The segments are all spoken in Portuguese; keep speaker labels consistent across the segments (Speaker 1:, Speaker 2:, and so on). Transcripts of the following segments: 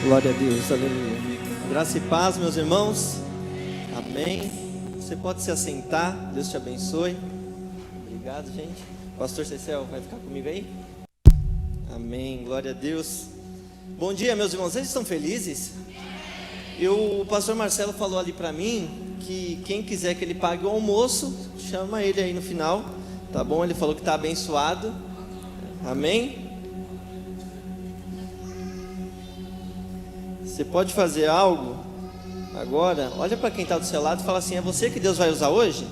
Speaker 1: Glória a Deus, aleluia. Graça e paz, meus irmãos. Amém. Você pode se assentar, Deus te abençoe. Obrigado, gente. Pastor Cecel, vai ficar comigo aí? Amém, glória a Deus. Bom dia, meus irmãos, vocês estão felizes? O pastor Marcelo falou ali para mim que quem quiser que ele pague o almoço, chama ele aí no final, tá bom? Ele falou que está abençoado. Amém. Você pode fazer algo agora, olha para quem está do seu lado e fala assim: é você que Deus vai usar hoje?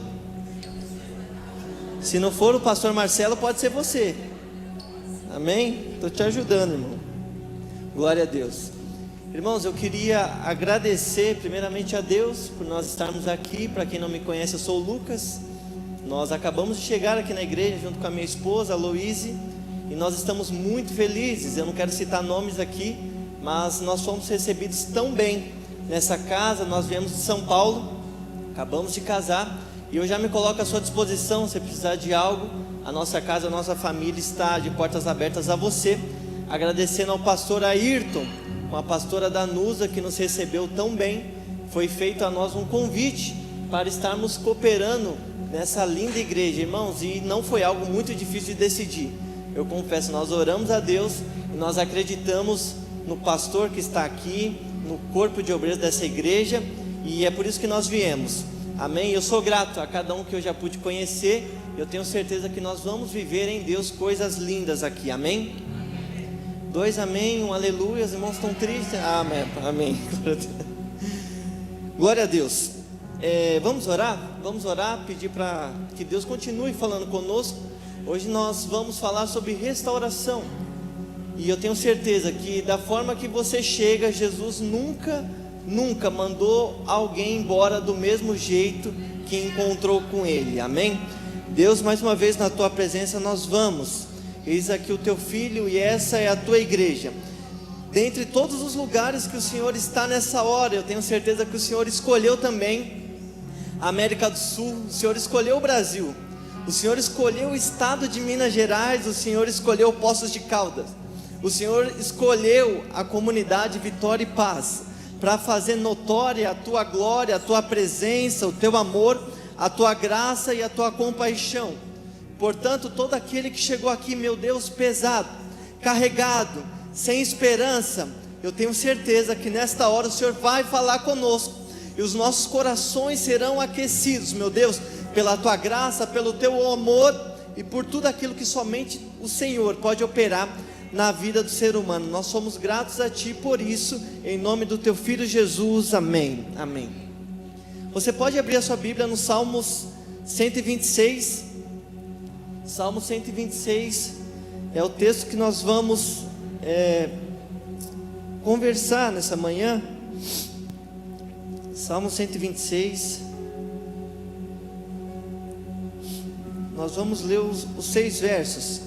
Speaker 1: Se não for o pastor Marcelo, pode ser você. Amém? Estou te ajudando, irmão. Glória a Deus. Irmãos, eu queria agradecer primeiramente a Deus por nós estarmos aqui. Para quem não me conhece, eu sou o Lucas. Nós acabamos de chegar aqui na igreja junto com a minha esposa, a Louise, e nós estamos muito felizes. Eu não quero citar nomes aqui, mas nós fomos recebidos tão bem nessa casa. Nós viemos de São Paulo, acabamos de casar, e eu já me coloco à sua disposição. Se precisar de algo, a nossa casa, a nossa família está de portas abertas a você. Agradecendo ao pastor Ayrton, com a pastora Danusa, que nos recebeu tão bem. Foi feito a nós um convite para estarmos cooperando nessa linda igreja, irmãos, e não foi algo muito difícil de decidir. Eu confesso, nós oramos a Deus e nós acreditamos no pastor que está aqui, no corpo de obreiros dessa igreja, e é por isso que nós viemos. Amém? Eu sou grato a cada um que eu já pude conhecer. Eu tenho certeza que nós vamos viver em Deus coisas lindas aqui. Amém? Dois amém, um aleluia. Os irmãos estão tristes? Amém, amém. Glória a Deus. Vamos orar? Vamos orar, pedir para que Deus continue falando conosco. Hoje nós vamos falar sobre restauração. E eu tenho certeza que da forma que você chega, Jesus nunca mandou alguém embora do mesmo jeito que encontrou com ele. Amém? Deus, mais uma vez na tua presença nós vamos. Eis aqui o teu filho e essa é a tua igreja. Dentre todos os lugares que o Senhor está nessa hora, eu tenho certeza que o Senhor escolheu também a América do Sul, o Senhor escolheu o Brasil, o Senhor escolheu o estado de Minas Gerais, o Senhor escolheu Poços de Caldas, o Senhor escolheu a comunidade Vitória e Paz, para fazer notória a tua glória, a tua presença, o teu amor, a tua graça e a tua compaixão. Portanto, todo aquele que chegou aqui, meu Deus, pesado, carregado, sem esperança, eu tenho certeza que nesta hora o Senhor vai falar conosco, e os nossos corações serão aquecidos, meu Deus, pela tua graça, pelo teu amor, e por tudo aquilo que somente o Senhor pode operar na vida do ser humano. Nós somos gratos a ti por isso, em nome do teu filho Jesus, amém, amém. Você pode abrir a sua Bíblia no Salmos 126, Salmo 126, é o texto que nós vamos conversar nessa manhã. Salmo 126, nós vamos ler os 6 versos.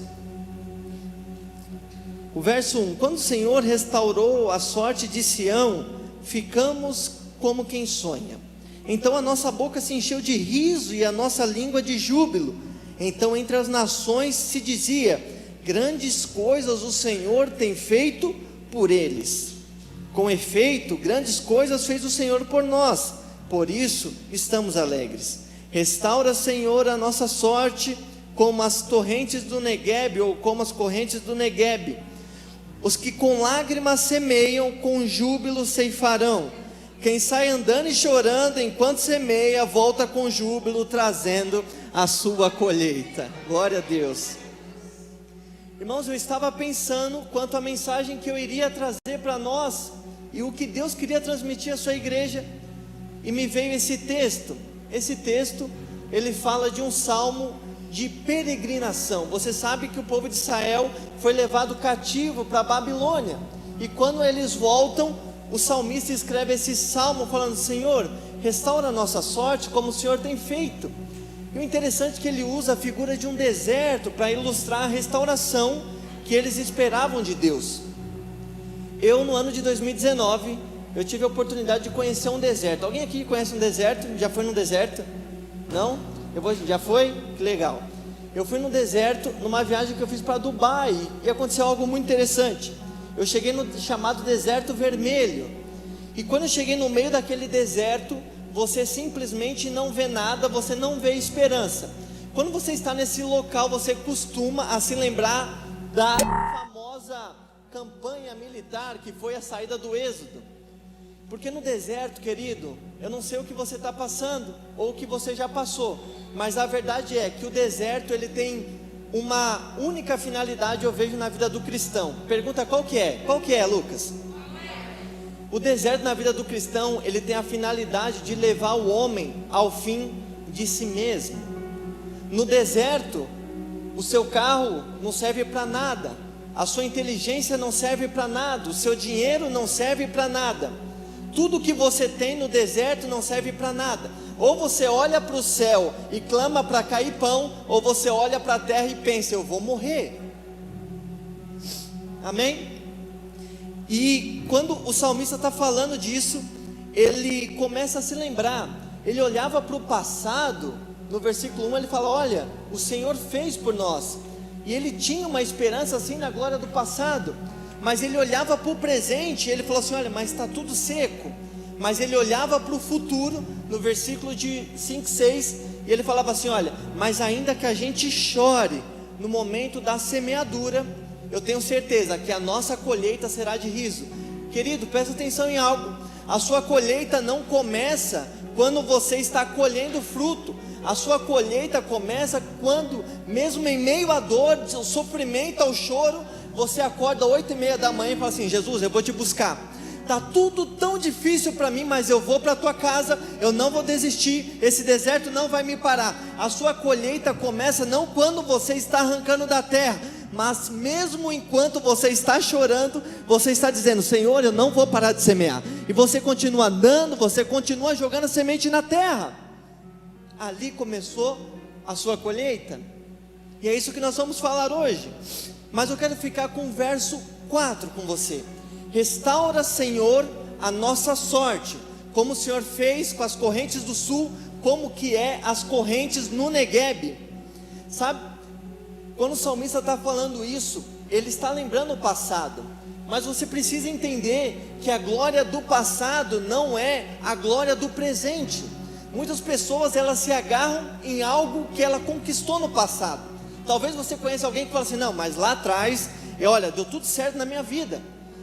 Speaker 1: O verso 1: quando o Senhor restaurou a sorte de Sião, ficamos como quem sonha. Então a nossa boca se encheu de riso e a nossa língua de júbilo. Então entre as nações se dizia: grandes coisas o Senhor tem feito por eles. Com efeito, grandes coisas fez o Senhor por nós, por isso estamos alegres. Restaura, Senhor, a nossa sorte como as torrentes do Neguebe, ou como as correntes do Neguebe. Os que com lágrimas semeiam, com júbilo ceifarão. Quem sai andando e chorando enquanto semeia, volta com júbilo, trazendo a sua colheita. Glória a Deus. Irmãos, eu estava pensando quanto à mensagem que eu iria trazer para nós, e o que Deus queria transmitir à sua igreja, e me veio esse texto. Esse texto, ele fala de um salmo de peregrinação. Você sabe que o povo de Israel foi levado cativo para a Babilônia, e quando eles voltam, o salmista escreve esse salmo falando: Senhor, restaura a nossa sorte como o Senhor tem feito. E o interessante é que ele usa a figura de um deserto para ilustrar a restauração que eles esperavam de Deus. Eu, no ano de 2019, eu tive a oportunidade de conhecer um deserto. Alguém aqui conhece um deserto? Já foi num deserto? Não? Já foi? Que legal. Eu fui no deserto, numa viagem que eu fiz para Dubai, e aconteceu algo muito interessante. eu cheguei no chamado deserto vermelho. E quando eu cheguei no meio daquele deserto, você simplesmente não vê nada, você não vê esperança. Quando você está nesse local, você costuma a se lembrar da famosa campanha militar que foi a saída do Êxodo. Porque no deserto, querido, eu não sei o que você está passando, ou o que você já passou, mas a verdade é que o deserto, ele tem uma única finalidade, eu vejo na vida do cristão. Pergunta qual que é? Qual que é, Lucas? O deserto na vida do cristão, ele tem a finalidade de levar o homem ao fim de si mesmo. No deserto, o seu carro não serve para nada, a sua inteligência não serve para nada, o seu dinheiro não serve para nada, tudo que você tem no deserto não serve para nada. Ou você olha para o céu e clama para cair pão, ou você olha para a terra e pensa, eu vou morrer. Amém? E quando o salmista está falando disso, ele começa a se lembrar. Ele olhava para o passado. No versículo 1 ele fala, olha, o Senhor fez por nós. E ele tinha uma esperança assim na glória do passado. Mas ele olhava para o presente e ele falou assim, olha, mas está tudo seco. Mas ele olhava para o futuro, no versículo de 5, 6, e ele falava assim, olha, mas ainda que a gente chore no momento da semeadura, eu tenho certeza que a nossa colheita será de riso. Querido, presta atenção em algo. A sua colheita não começa quando você está colhendo fruto. A sua colheita começa quando, mesmo em meio à dor, ao sofrimento, ao choro, você acorda 8h30 da manhã e fala assim, Jesus, eu vou te buscar. Está tudo tão difícil para mim, mas eu vou para a tua casa, eu não vou desistir, esse deserto não vai me parar. A sua colheita começa não quando você está arrancando da terra, mas mesmo enquanto você está chorando, você está dizendo, Senhor, eu não vou parar de semear. E você continua andando, você continua jogando a semente na terra. Ali começou a sua colheita. E é isso que nós vamos falar hoje. Mas eu quero ficar com o verso 4 com você. Restaura, Senhor, a nossa sorte, como o Senhor fez com as correntes do sul, como que é as correntes no Neguebe. Sabe, quando o salmista está falando isso, ele está lembrando o passado, mas você precisa entender que a glória do passado não é a glória do presente. Muitas pessoas, elas se agarram em algo que ela conquistou no passado. Talvez você conheça alguém que fala assim, não, mas lá atrás, olha, deu tudo certo na minha vida.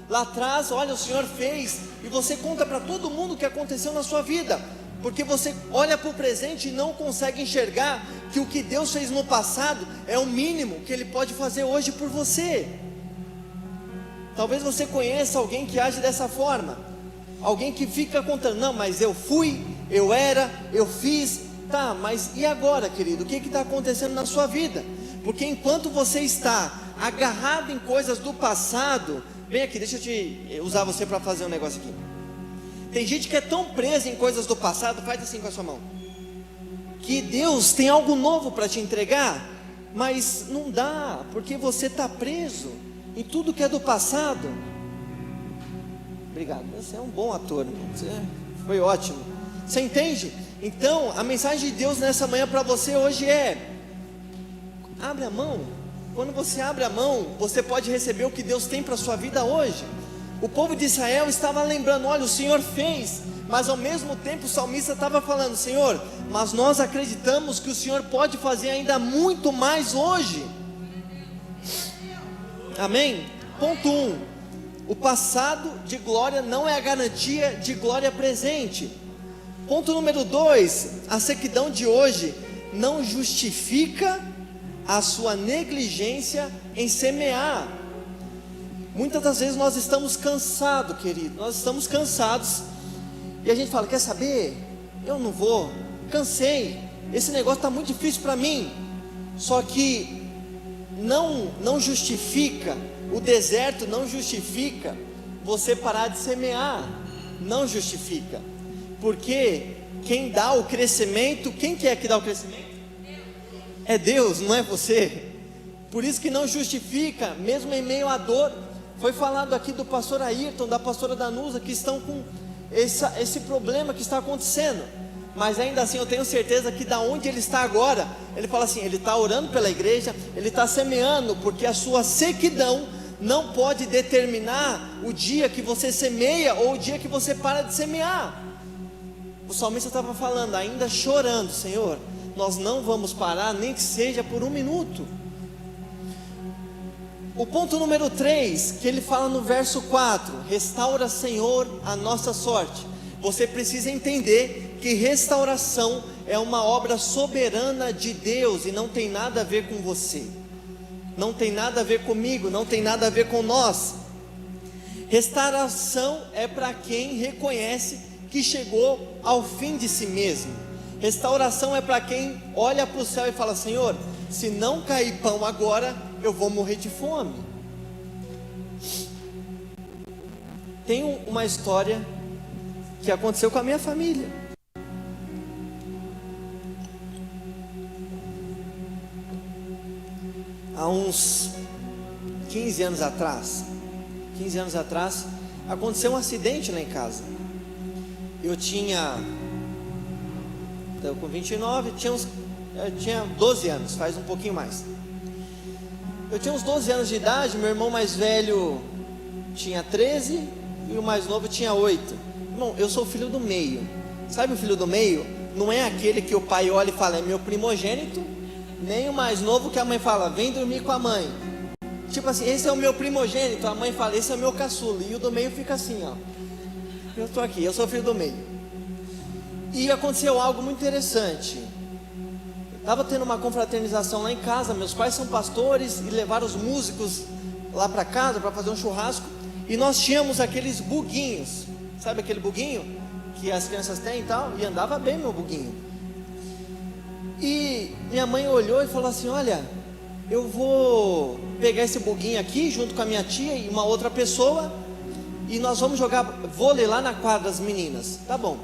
Speaker 1: Lá atrás, olha, o Senhor fez, e você conta para todo mundo o que aconteceu na sua vida, porque você olha para o presente e não consegue enxergar que o que Deus fez no passado é o mínimo que Ele pode fazer hoje por você. Talvez você conheça alguém que age dessa forma, alguém que fica contando, não, mas eu fui, eu era, eu fiz, tá, mas e agora, querido, o que está acontecendo na sua vida? Porque enquanto você está agarrado em coisas do passado, vem aqui, deixa eu te usar você para fazer um negócio aqui. Tem gente que é tão presa em coisas do passado, faz assim com a sua mão, que Deus tem algo novo para te entregar, mas não dá, porque você está preso em tudo que é do passado. Obrigado, você é um bom ator, você foi ótimo. Você entende? Então, a mensagem de Deus nessa manhã para você hoje é: abre a mão. Quando você abre a mão, você pode receber o que Deus tem para a sua vida hoje. O povo de Israel estava lembrando, olha, o Senhor fez, mas ao mesmo tempo o salmista estava falando, Senhor, mas nós acreditamos que o Senhor pode fazer ainda muito mais hoje. Amém? Ponto 1, o passado de glória não é a garantia de glória presente. Ponto número 2, a sequidão de hoje não justifica a sua negligência em semear. Muitas das vezes nós estamos cansados, querido, nós estamos cansados, e a gente fala, quer saber, eu não vou, cansei, esse negócio está muito difícil para mim. Só que não justifica, o deserto não justifica você parar de semear, não justifica, porque quem dá o crescimento, quem que é que dá o crescimento? É Deus, não é você. Por isso que não justifica, mesmo em meio à dor. Foi falado aqui do pastor Ayrton, da pastora Danusa, que estão com esse problema que está acontecendo, mas ainda assim eu tenho certeza que da onde ele está agora, ele fala assim, ele está orando pela igreja, ele está semeando, porque a sua sequidão não pode determinar o dia que você semeia ou o dia que você para de semear. O salmista estava falando, ainda chorando: Senhor, nós não vamos parar, nem que seja por 1 minuto. O ponto número 3, que ele fala no verso 4: restaura, Senhor, a nossa sorte. Você precisa entender que restauração é uma obra soberana de Deus e não tem nada a ver com você, não tem nada a ver comigo, não tem nada a ver com nós. Restauração é para quem reconhece que chegou ao fim de si mesmo. Restauração é para quem olha para o céu e fala: Senhor, se não cair pão agora, eu vou morrer de fome. Tem uma história que aconteceu com a minha família. Há uns 15 anos atrás, aconteceu um acidente lá em casa. Eu com 29, eu tinha 12 anos, faz um pouquinho mais. Eu tinha uns 12 anos de idade, meu irmão mais velho tinha 13 e o mais novo tinha 8. Irmão, eu sou o filho do meio. Sabe o filho do meio? Não é aquele que o pai olha e fala: é meu primogênito. Nem o mais novo que a mãe fala: vem dormir com a mãe. Tipo assim, esse é o meu primogênito. A mãe fala: esse é o meu caçula. E o do meio fica assim, ó: eu estou aqui, eu sou o filho do meio. E aconteceu algo muito interessante. Estava tendo uma confraternização lá em casa. Meus pais são pastores e levaram os músicos lá para casa para fazer um churrasco. E nós tínhamos aqueles buguinhos. Sabe aquele buguinho que as crianças têm e tal? E andava bem meu buguinho. E minha mãe olhou e falou assim: olha, eu vou pegar esse buguinho aqui junto com a minha tia e uma outra pessoa, e nós vamos jogar vôlei lá na quadra das meninas. Tá bom.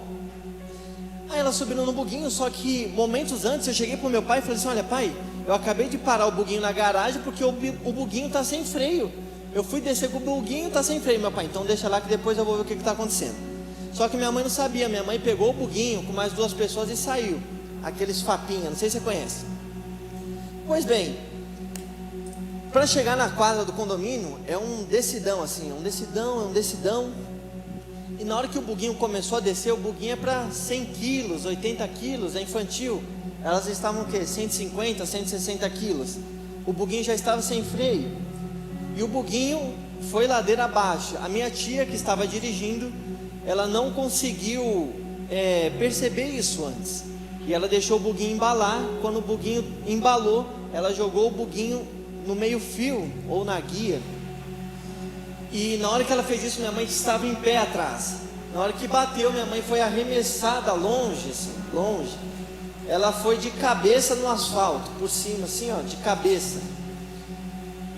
Speaker 1: Aí ela subiu no buguinho, só que momentos antes eu cheguei pro meu pai e falei assim: olha pai, eu acabei de parar o buguinho na garagem porque o buguinho tá sem freio. Eu fui descer com o buguinho, tá sem freio. Meu pai: então deixa lá que depois eu vou ver o que está acontecendo. Só que minha mãe não sabia. Minha mãe pegou o buguinho com mais 2 pessoas e saiu. Aqueles fapinha, não sei se você conhece. Pois bem, para chegar na quadra do condomínio é um descidão assim, um descidão. E na hora que o buguinho começou a descer, o buguinho é para 100 quilos, 80 quilos, é infantil. Elas estavam o quê? 150, 160 quilos. O buguinho já estava sem freio. E o buguinho foi ladeira abaixo. A minha tia que estava dirigindo, ela não conseguiu perceber isso antes. E ela deixou o buguinho embalar. Quando o buguinho embalou, ela jogou o buguinho no meio fio ou na guia. E na hora que ela fez isso, minha mãe estava em pé atrás. Na hora que bateu, minha mãe foi arremessada longe, assim, longe. Ela foi de cabeça no asfalto, por cima, assim, ó, de cabeça.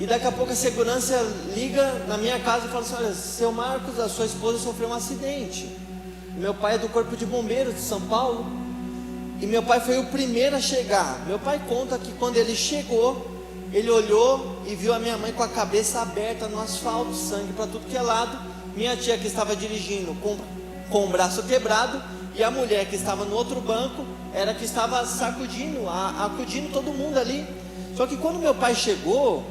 Speaker 1: E daqui a pouco a segurança liga na minha casa e fala assim: olha, seu Marcos, a sua esposa sofreu um acidente. Meu pai é do Corpo de Bombeiros de São Paulo. E meu pai foi o primeiro a chegar. Meu pai conta que quando ele chegou, ele olhou e viu a minha mãe com a cabeça aberta no asfalto, sangue para tudo que é lado. Minha tia que estava dirigindo com o braço quebrado. E a mulher que estava no outro banco era que estava sacudindo, acudindo todo mundo ali. Só que quando meu pai chegou,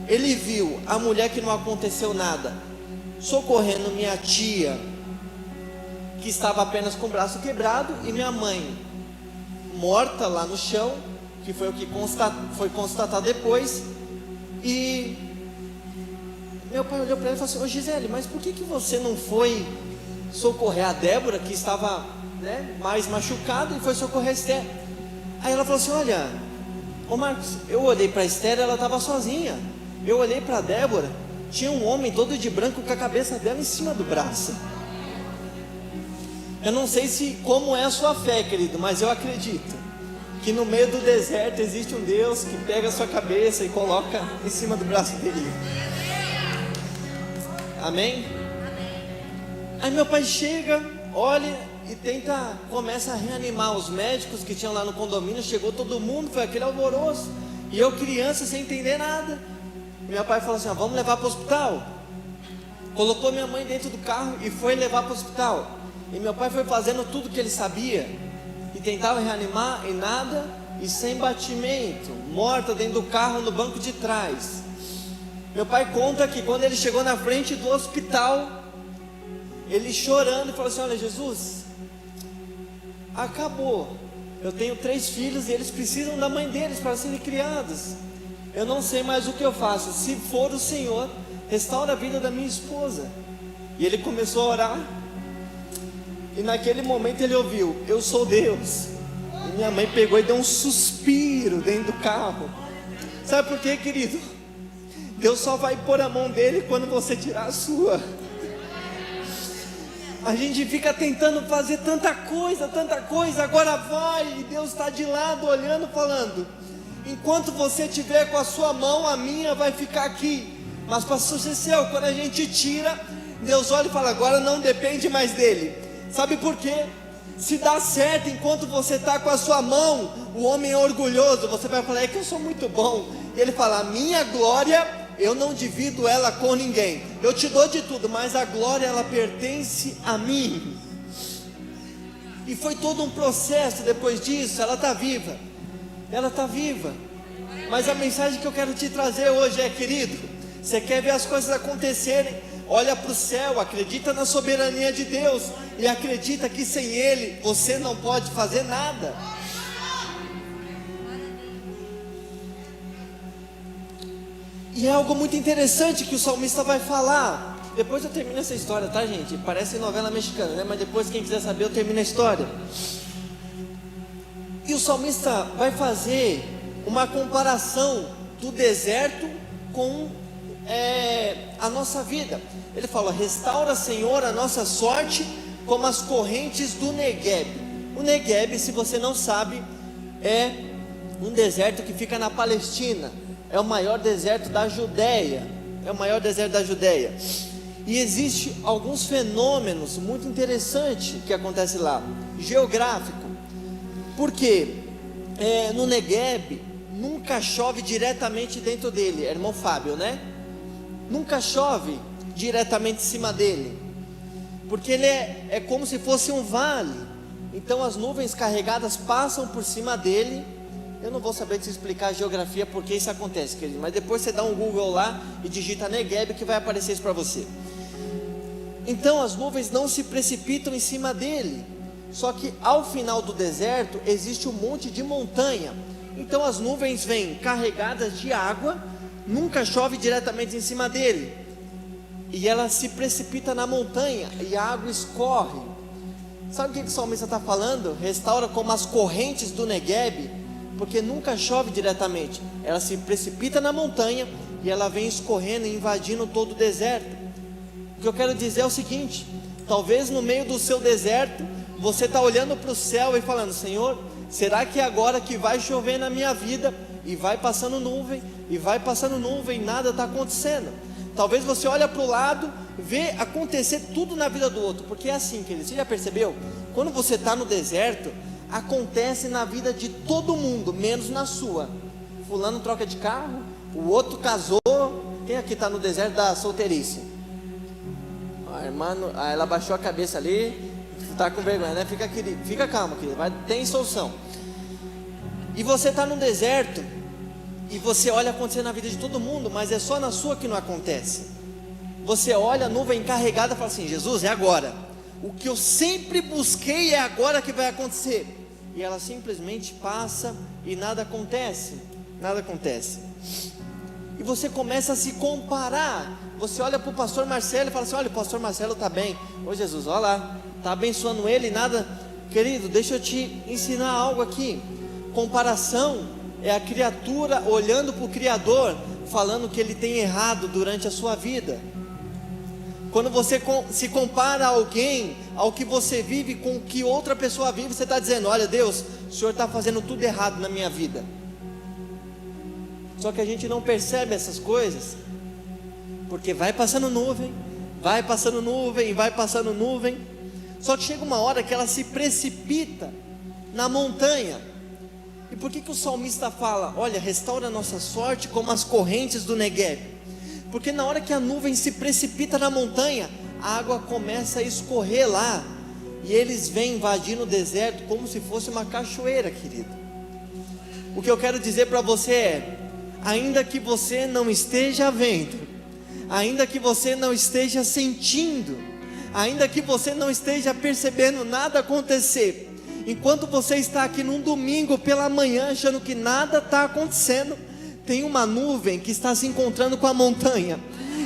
Speaker 1: ele viu a mulher que não aconteceu nada socorrendo minha tia, que estava apenas com o braço quebrado, e minha mãe morta lá no chão, que foi o que foi constatado depois. E meu pai olhou para ela e falou assim: ô Gisele, mas por que você não foi socorrer a Débora, que estava, né, mais machucada, e foi socorrer a Esther? Aí ela falou assim: olha, ô Marcos, eu olhei para a Esther, ela estava sozinha. Eu olhei para a Débora, tinha um homem todo de branco com a cabeça dela em cima do braço. Eu não sei como é a sua fé, querido, mas eu acredito que no meio do deserto existe um Deus que pega a sua cabeça e coloca em cima do braço dele. Amém? Aí meu pai chega, olha e começa a reanimar os médicos que tinham lá no condomínio. Chegou todo mundo, foi aquele alvoroço. E eu criança sem entender nada. Meu pai falou assim: vamos levar para o hospital. Colocou minha mãe dentro do carro e foi levar para o hospital. E meu pai foi fazendo tudo que ele sabia e tentava reanimar, e nada, e sem batimento, morta dentro do carro no banco de trás. Meu pai conta que quando ele chegou na frente do hospital, ele chorando, falou assim: olha, Jesus, acabou, eu tenho 3 filhos e eles precisam da mãe deles para serem criados, eu não sei mais o que eu faço, se for o Senhor, restaura a vida da minha esposa. E ele começou a orar, e naquele momento ele ouviu: eu sou Deus. E minha mãe pegou e deu um suspiro dentro do carro. Sabe por quê, querido? Deus só vai pôr a mão dele quando você tirar a sua. A gente fica tentando fazer tanta coisa, agora vai, e Deus está de lado olhando, falando: enquanto você tiver com a sua mão, a minha vai ficar aqui. Mas pastor Cecil, quando a gente tira, Deus olha e fala: agora não depende mais dele. Sabe por quê? Se dá certo enquanto você está com a sua mão, o homem é orgulhoso, você vai falar: é que eu sou muito bom. E ele fala: a minha glória, eu não divido ela com ninguém, eu te dou de tudo, mas a glória, ela pertence a mim. E foi todo um processo. Depois disso, ela está viva, mas a mensagem que eu quero te trazer hoje é: querido, você quer ver as coisas acontecerem? Olha para o céu, acredita na soberania de Deus, e acredita que sem Ele, você não pode fazer nada. E é algo muito interessante que o salmista vai falar. Depois eu termino essa história, tá, gente? Parece novela mexicana, né? Mas depois, quem quiser saber, eu termino a história. E o salmista vai fazer uma comparação do deserto com a nossa vida. Ele fala: restaura, Senhor, a nossa sorte como as correntes do Negueb. O Negueb, se você não sabe, é um deserto que fica na Palestina. É o maior deserto da Judéia. E existe alguns fenômenos muito interessantes que acontecem lá. Geográfico. Porque no Negueb nunca chove diretamente dentro dele. Irmão Fábio, né? Nunca chove diretamente em cima dele, porque ele é como se fosse um vale. Então as nuvens carregadas passam por cima dele. Eu não vou saber te explicar a geografia porque isso acontece, querido, mas depois você dá um Google lá e digita Negueb que vai aparecer isso para você. Então as nuvens não se precipitam em cima dele. Só que ao final do deserto existe um monte de montanha. Então as nuvens vêm carregadas de água, nunca chove diretamente em cima dele, e ela se precipita na montanha e a água escorre. Sabe o que o salmista está falando? Restaura como as correntes do Negueb, porque nunca chove diretamente, ela se precipita na montanha e ela vem escorrendo e invadindo todo o deserto. O que eu quero dizer é o seguinte: talvez no meio do seu deserto você está olhando para o céu e falando: Senhor, será que é agora que vai chover na minha vida? E vai passando nuvem, e nada está acontecendo. Talvez você olhe para o lado, vê acontecer tudo na vida do outro. Porque é assim, querido, você já percebeu? Quando você está no deserto, acontece na vida de todo mundo, menos na sua. Fulano troca de carro, o outro casou. Quem aqui está no deserto da solteirice? A irmã, ela baixou a cabeça ali, está com vergonha, né? Fica calma, querido, tem solução. E você está no deserto, e você olha acontecer na vida de todo mundo, mas é só na sua que não acontece. Você olha a nuvem carregada e fala assim: Jesus, é agora. O que eu sempre busquei é agora que vai acontecer. E ela simplesmente passa e nada acontece. E você começa a se comparar. Você olha para o pastor Marcelo e fala assim: olha, o pastor Marcelo está bem. Ô Jesus, olha lá, está abençoando ele e nada. Querido, deixa eu te ensinar algo aqui. Comparação é a criatura olhando para o Criador, falando que ele tem errado durante a sua vida. Quando você se compara a alguém, ao que você vive com o que outra pessoa vive, você está dizendo: olha Deus, o Senhor está fazendo tudo errado na minha vida. Só que a gente não percebe essas coisas, porque vai passando nuvem. Só que chega uma hora que ela se precipita na montanha. E por que o salmista fala: olha, restaura a nossa sorte como as correntes do Negueb? Porque na hora que a nuvem se precipita na montanha, a água começa a escorrer lá, e eles vêm invadindo o deserto como se fosse uma cachoeira, querido. O que eu quero dizer para você é: ainda que você não esteja vendo, ainda que você não esteja sentindo, ainda que você não esteja percebendo nada acontecer, enquanto você está aqui num domingo pela manhã achando que nada está acontecendo, tem uma nuvem que está se encontrando com a montanha,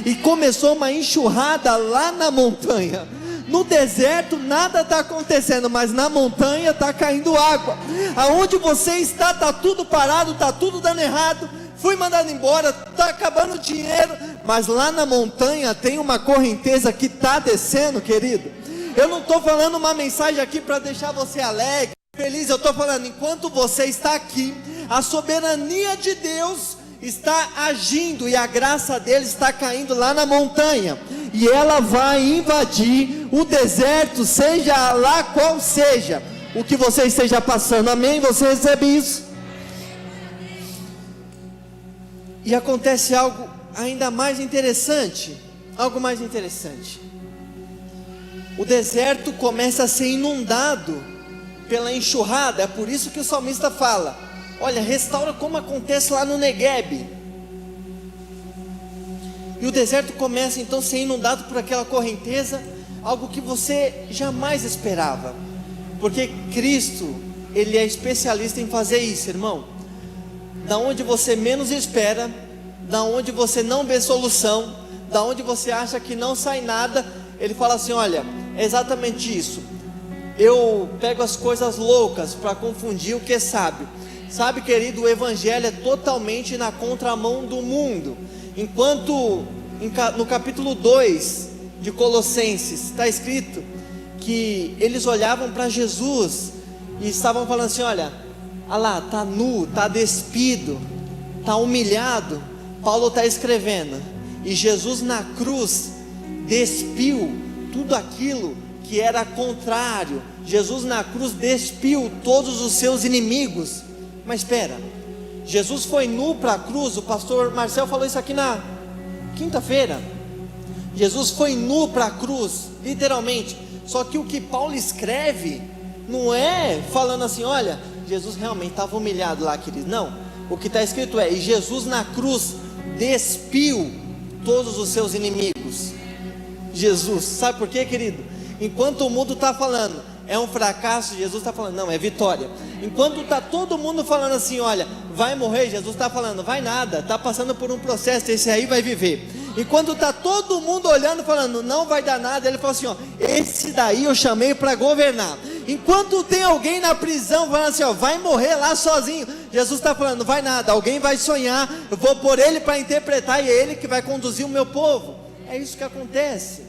Speaker 1: e começou uma enxurrada lá na montanha. No deserto nada está acontecendo, mas na montanha está caindo água. Aonde você está tudo parado, está tudo dando errado, fui mandado embora, está acabando o dinheiro, mas lá na montanha tem uma correnteza que está descendo, querido. Eu não estou falando uma mensagem aqui para deixar você alegre, feliz. Eu estou falando, enquanto você está aqui, a soberania de Deus está agindo, e a graça dele está caindo lá na montanha, e ela vai invadir o deserto, seja lá qual seja o que você esteja passando. Amém? Você recebe isso? E acontece algo ainda mais interessante, algo mais interessante. O deserto começa a ser inundado pela enxurrada. É por isso que o salmista fala: olha, restaura como acontece lá no Negueb. E o deserto começa então a ser inundado por aquela correnteza, algo que você jamais esperava, porque Cristo, Ele é especialista em fazer isso, irmão. Da onde você menos espera, da onde você não vê solução, da onde você acha que não sai nada, Ele fala assim: olha, é exatamente isso. Eu pego as coisas loucas para confundir o que é sábio. Sabe, querido, o evangelho é totalmente na contramão do mundo. Enquanto no capítulo 2 de Colossenses está escrito que eles olhavam para Jesus e estavam falando assim: olha lá, está nu, está despido, está humilhado. Paulo está escrevendo: e Jesus na cruz despiu tudo aquilo que era contrário. Jesus na cruz despiu todos os seus inimigos. Mas espera, Jesus foi nu para a cruz. O pastor Marcel falou isso aqui na quinta-feira. Jesus foi nu para a cruz, literalmente. Só que o que Paulo escreve não é falando assim: olha, Jesus realmente estava humilhado lá, querido. Não, o que está escrito é: e Jesus na cruz despiu todos os seus inimigos. Jesus, sabe por quê, querido? Enquanto o mundo está falando é um fracasso, Jesus está falando, não, é vitória. Enquanto está todo mundo falando assim: olha, vai morrer, Jesus está falando, vai nada, está passando por um processo, esse aí vai viver. Enquanto está todo mundo olhando, falando, não vai dar nada, Ele fala assim: ó, esse daí eu chamei para governar. Enquanto tem alguém na prisão falando assim: ó, vai morrer lá sozinho, Jesus está falando, vai nada, alguém vai sonhar, eu vou pôr ele para interpretar, e é ele que vai conduzir o meu povo. É isso que acontece.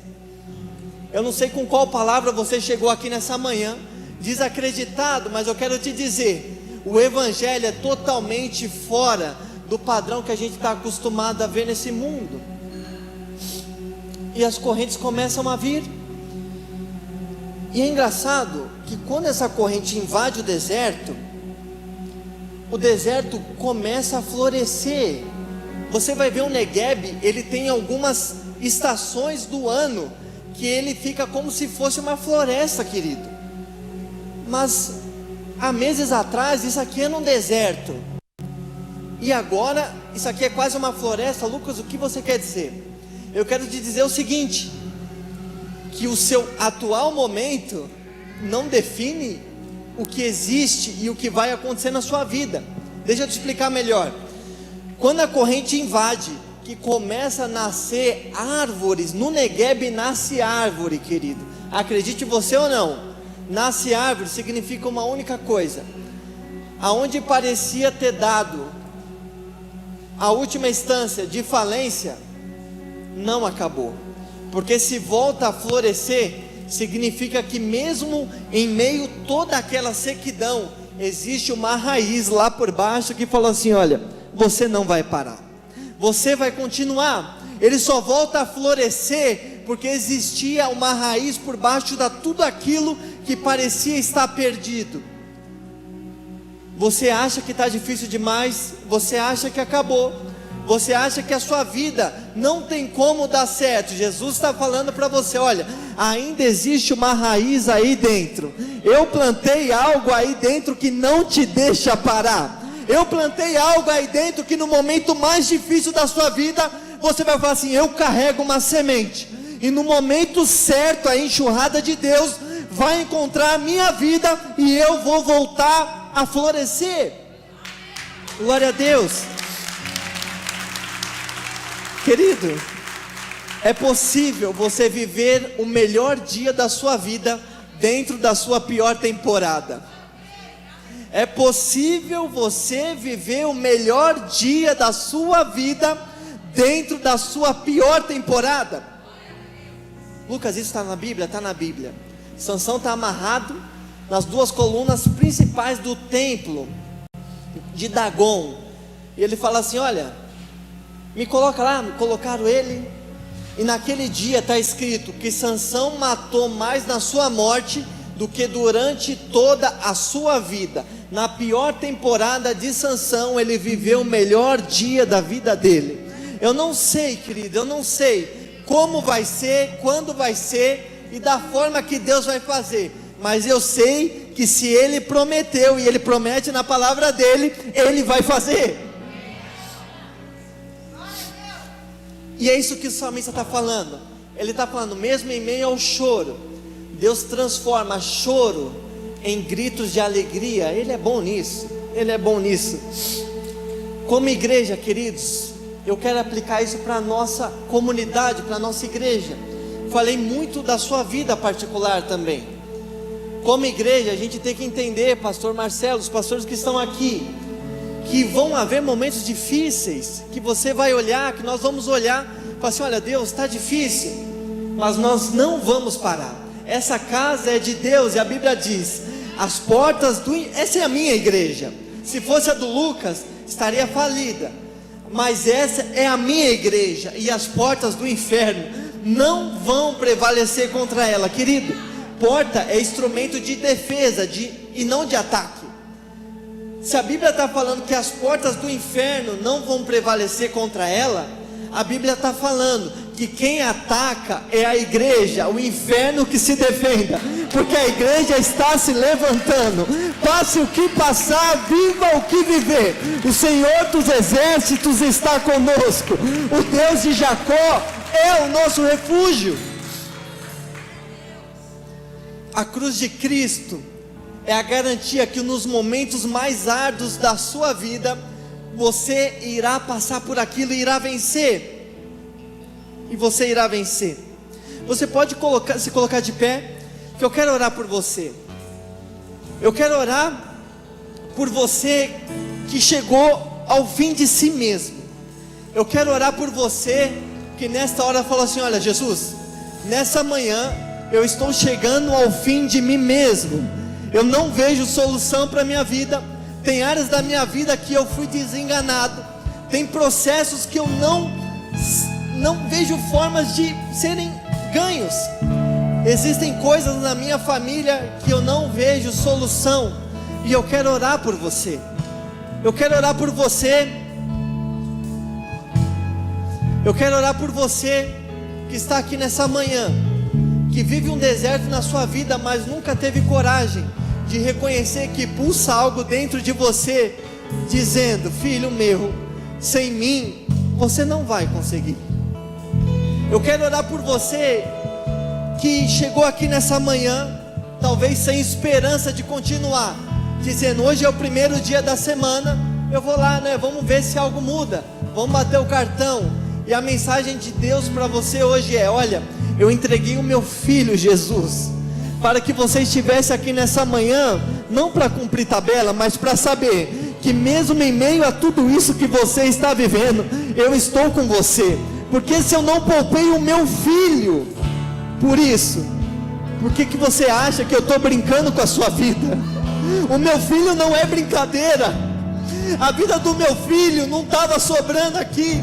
Speaker 1: Eu não sei com qual palavra você chegou aqui nessa manhã, desacreditado, mas eu quero te dizer: o evangelho é totalmente fora do padrão que a gente está acostumado a ver nesse mundo. E as correntes começam a vir. E é engraçado que quando essa corrente invade o deserto começa a florescer. Você vai ver o Negueb, ele tem algumas estações do ano que ele fica como se fosse uma floresta, querido. Mas há meses atrás isso aqui era um deserto, e agora isso aqui é quase uma floresta. Lucas, o que você quer dizer? Eu quero te dizer o seguinte: que o seu atual momento não define o que existe e o que vai acontecer na sua vida. Deixa eu te explicar melhor. Quando a corrente invade, que começa a nascer árvores, no Negueb nasce árvore, querido. Acredite você ou não, nasce árvore significa uma única coisa: aonde parecia ter dado a última instância de falência, não acabou. Porque se volta a florescer, significa que mesmo em meio a toda aquela sequidão, existe uma raiz lá por baixo que falou assim: olha, você não vai parar, você vai continuar. Ele só volta a florescer porque existia uma raiz por baixo de tudo aquilo que parecia estar perdido. Você acha que está difícil demais, você acha que acabou, você acha que a sua vida não tem como dar certo. Jesus está falando para você: olha, ainda existe uma raiz aí dentro. Eu plantei algo aí dentro que não te deixa parar. Eu plantei algo aí dentro que no momento mais difícil da sua vida você vai falar assim: eu carrego uma semente, e no momento certo a enxurrada de Deus vai encontrar a minha vida, e eu vou voltar a florescer. Glória a Deus. Querido, é possível você viver o melhor dia da sua vida dentro da sua pior temporada. É possível você viver o melhor dia da sua vida dentro da sua pior temporada. Lucas, isso está na Bíblia? Está na Bíblia. Sansão está amarrado nas duas colunas principais do templo de Dagon, e ele fala assim: olha, me coloca lá. Me colocaram ele, e naquele dia está escrito que Sansão matou mais na sua morte do que durante toda a sua vida. Na pior temporada de Sansão, ele viveu o melhor dia da vida dele. Eu não sei, querido, eu não sei como vai ser, quando vai ser e da forma que Deus vai fazer, mas eu sei que se Ele prometeu, e Ele promete na palavra dEle, Ele vai fazer. E é isso que o salmista está falando. Ele está falando, mesmo em meio ao choro, Deus transforma choro em gritos de alegria. Ele é bom nisso, Ele é bom nisso. Como igreja, queridos, eu quero aplicar isso para a nossa comunidade, para a nossa igreja. Falei muito da sua vida particular também. Como igreja, a gente tem que entender, pastor Marcelo, os pastores que estão aqui, que vão haver momentos difíceis, que você vai olhar, que nós vamos olhar e falar assim: olha, Deus, está difícil, mas nós não vamos parar. Essa casa é de Deus, e a Bíblia diz, as portas do... Essa é a minha igreja. Se fosse a do Lucas, estaria falida, mas essa é a minha igreja, e as portas do inferno não vão prevalecer contra ela. Querido, porta é instrumento de defesa, e não de ataque. Se a Bíblia está falando que as portas do inferno não vão prevalecer contra ela, a Bíblia está falando que quem ataca é a igreja, o inferno que se defenda, porque a igreja está se levantando. Passe o que passar, viva o que viver, o Senhor dos exércitos está conosco. O Deus de Jacó é o nosso refúgio. A cruz de Cristo é a garantia que nos momentos mais árduos da sua vida, você irá passar por aquilo e irá vencer. E você irá vencer. Você pode se colocar de pé, que eu quero orar por você. Eu quero orar por você que chegou ao fim de si mesmo. Eu quero orar por você que nesta hora falou assim: olha, Jesus, nessa manhã eu estou chegando ao fim de mim mesmo. Eu não vejo solução para a minha vida. Tem áreas da minha vida que eu fui desenganado. Tem processos que eu não vejo formas de serem ganhos. Existem coisas na minha família que eu não vejo solução. E eu quero orar por você. Eu quero orar por você. Eu quero orar por você que está aqui nessa manhã, que vive um deserto na sua vida, mas nunca teve coragem de reconhecer que pulsa algo dentro de você, dizendo: filho meu, sem mim você não vai conseguir. Eu quero orar por você que chegou aqui nessa manhã, talvez sem esperança de continuar, dizendo: hoje é o primeiro dia da semana, eu vou lá, né? Vamos ver se algo muda, vamos bater o cartão. E a mensagem de Deus para você hoje é: olha, eu entreguei o meu filho Jesus, para que você estivesse aqui nessa manhã, não para cumprir tabela, mas para saber que mesmo em meio a tudo isso que você está vivendo, eu estou com você. Porque se eu não poupei o meu filho por isso, por que você acha que eu estou brincando com a sua vida? O meu filho não é brincadeira. A vida do meu filho não estava sobrando aqui,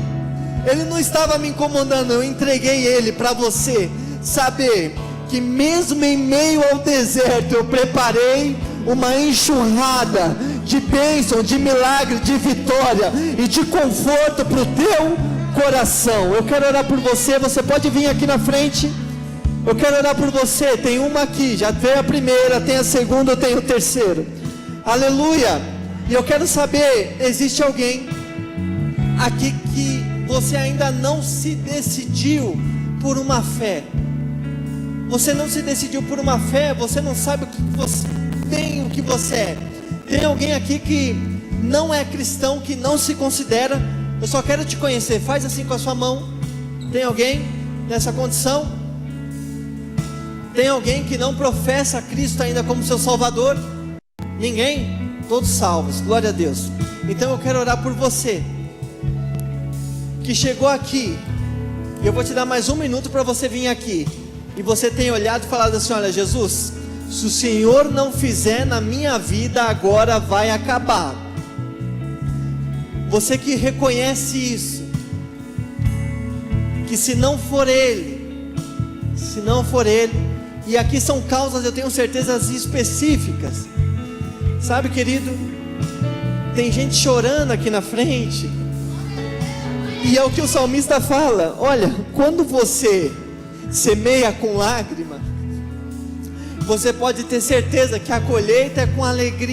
Speaker 1: ele não estava me incomodando. Eu entreguei ele para você saber que mesmo em meio ao deserto, eu preparei uma enxurrada de bênção, de milagre, de vitória e de conforto para o teu coração. Eu quero orar por você. Você pode vir aqui na frente. Eu quero orar por você. Tem uma aqui, já veio a primeira, tem a segunda, eu tenho o terceiro. Aleluia. E eu quero saber, existe alguém aqui que você ainda não se decidiu por uma fé. Você não se decidiu por uma fé, você não sabe o que você tem, o que você é. Tem alguém aqui que não é cristão, que não se considera? Eu só quero te conhecer. Faz assim com a sua mão. Tem alguém nessa condição? Tem alguém que não professa a Cristo ainda como seu Salvador? Ninguém? Todos salvos, glória a Deus. Então eu quero orar por você que chegou aqui, e eu vou te dar mais 1 minuto para você vir aqui, e você tem olhado e falado assim: olha, Jesus, se o Senhor não fizer na minha vida, agora vai acabar. Você que reconhece isso, que se não for Ele, e aqui são causas, eu tenho certeza, específicas, sabe, querido, tem gente chorando aqui na frente, e é o que o salmista fala: olha, quando você semeia com lágrima, você pode ter certeza que a colheita é com alegria.